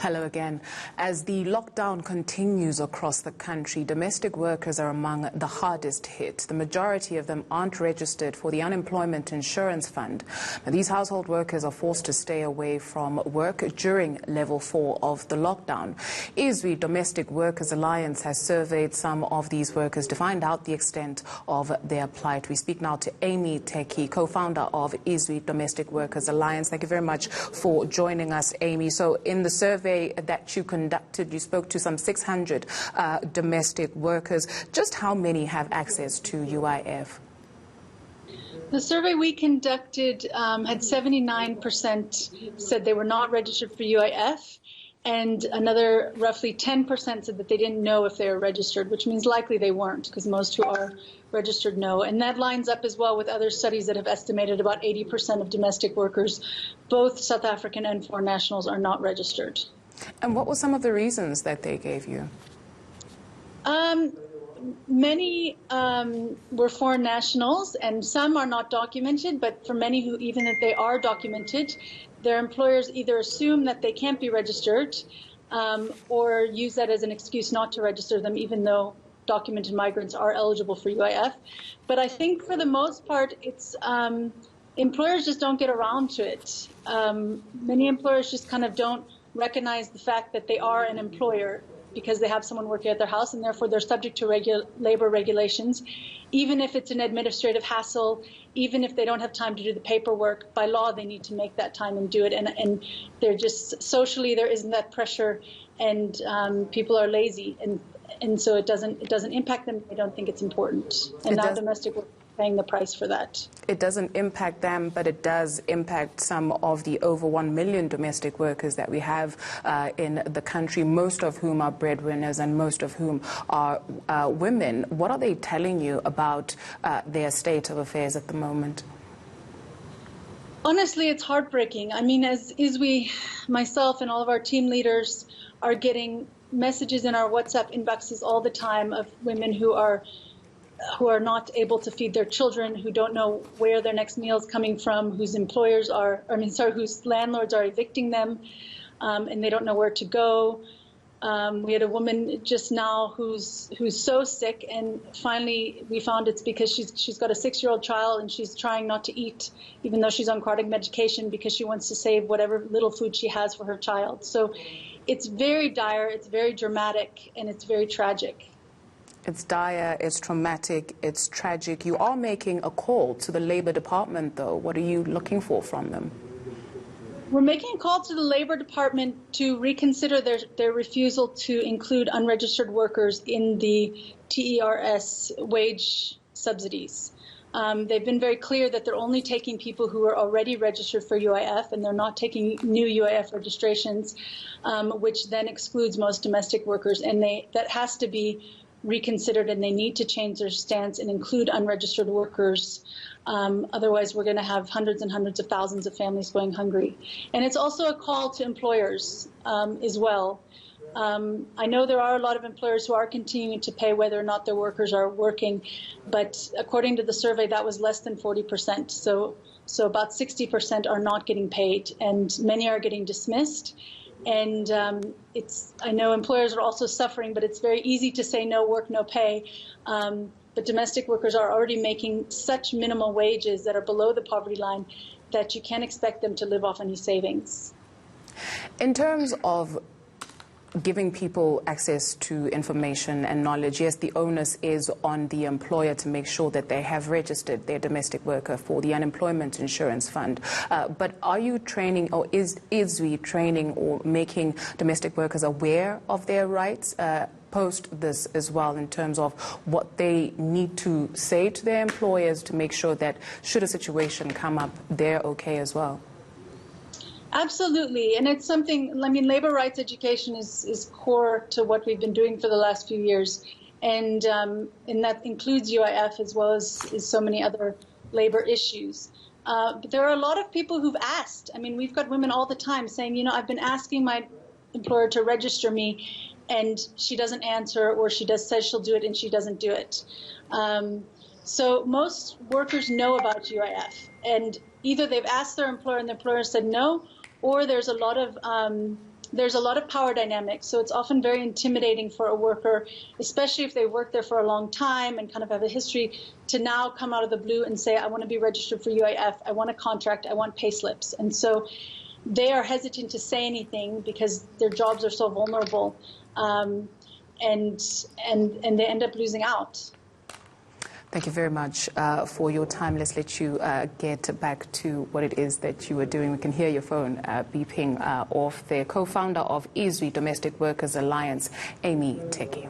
Hello again. As the lockdown continues across the country, domestic workers are among the hardest hit. The majority of them aren't registered for the Unemployment Insurance Fund. Now, these household workers are forced to stay away from work during level 4 of the lockdown. Izwi Domestic Workers Alliance has surveyed some of these workers to find out the extent of their plight. We speak now to Amy Teki, co-founder of Izwi Domestic Workers Alliance. Thank you very much for joining us, Amy. So in the survey that you conducted, you spoke to some 600 domestic workers. Just how many have access to UIF? The survey we conducted had 79% said they were not registered for UIF, and another roughly 10% said that they didn't know if they were registered, which means likely they weren't, because most who are registered know. And that lines up as well with other studies that have estimated about 80% of domestic workers, both South African and foreign nationals, are not registered. And what were some of the reasons that they gave you? Many were foreign nationals, and some are not documented, but for many who, even if they are documented, their employers either assume that they can't be registered or use that as an excuse not to register them, even though documented migrants are eligible for UIF. But I think for the most part, it's employers just don't get around to it. Many employers just kind of don't recognize the fact that they are an employer because they have someone working at their house, and therefore they're subject to labor regulations. Even if it's an administrative hassle, even if they don't have time to do the paperwork, by law they need to make that time and do it. And they're just, socially there isn't that pressure, and people are lazy, and so it doesn't impact them. They don't think it's important. And now domestic workers are paying the price for that. It doesn't impact them, but it does impact some of the over 1 million domestic workers that we have in the country, most of whom are breadwinners and most of whom are women. What are they telling you about their state of affairs at the moment? Honestly, it's heartbreaking. I mean, as Izwi, myself, and all of our team leaders are getting messages in our WhatsApp inboxes all the time of women who are not able to feed their children, who don't know where their next meal is coming from, whose whose landlords are evicting them, and they don't know where to go. We had a woman just now who's so sick, and finally we found it's because she's got a 6-year-old child, and she's trying not to eat, even though she's on chronic medication, because she wants to save whatever little food she has for her child. So it's very dire, it's very dramatic, and it's very tragic. It's dire, it's traumatic, it's tragic. You are making a call to the Labour Department, though. What are you looking for from them? We're making a call to the Labour Department to reconsider their refusal to include unregistered workers in the TERS wage subsidies. They've been very clear that they're only taking people who are already registered for UIF, and they're not taking new UIF registrations, which then excludes most domestic workers. And that has to be reconsidered, and they need to change their stance and include unregistered workers. Otherwise, we're going to have hundreds and hundreds of thousands of families going hungry. And it's also a call to employers as well. I know there are a lot of employers who are continuing to pay whether or not their workers are working, but according to the survey, that was less than 40%. So about 60% are not getting paid, and many are getting dismissed. And I know employers are also suffering, but it's very easy to say no work, no pay. But domestic workers are already making such minimal wages that are below the poverty line that you can't expect them to live off any savings. In terms of giving people access to information and knowledge, yes, the onus is on the employer to make sure that they have registered their domestic worker for the Unemployment Insurance Fund. But are you training, or is we training or making domestic workers aware of their rights post this as well, in terms of what they need to say to their employers to make sure that should a situation come up, they're okay as well? Absolutely, and it's something, I mean, labor rights education is core to what we've been doing for the last few years, and that includes UIF as well as so many other labor issues. But there are a lot of people who've asked. I mean, we've got women all the time saying, you know, I've been asking my employer to register me, and she doesn't answer, or she says she'll do it and she doesn't do it. So most workers know about UIF, and either they've asked their employer and the employer said no, or there's a lot of there's a lot of power dynamics, so it's often very intimidating for a worker, especially if they worked there for a long time and kind of have a history, to now come out of the blue and say, I want to be registered for UIF, I want a contract, I want pay slips. And so they are hesitant to say anything because their jobs are so vulnerable, and they end up losing out. Thank you very much for your time. Let's let you get back to what it is that you were doing. We can hear your phone beeping off there. Co-founder of Izwi Domestic Workers Alliance, Amy Teki.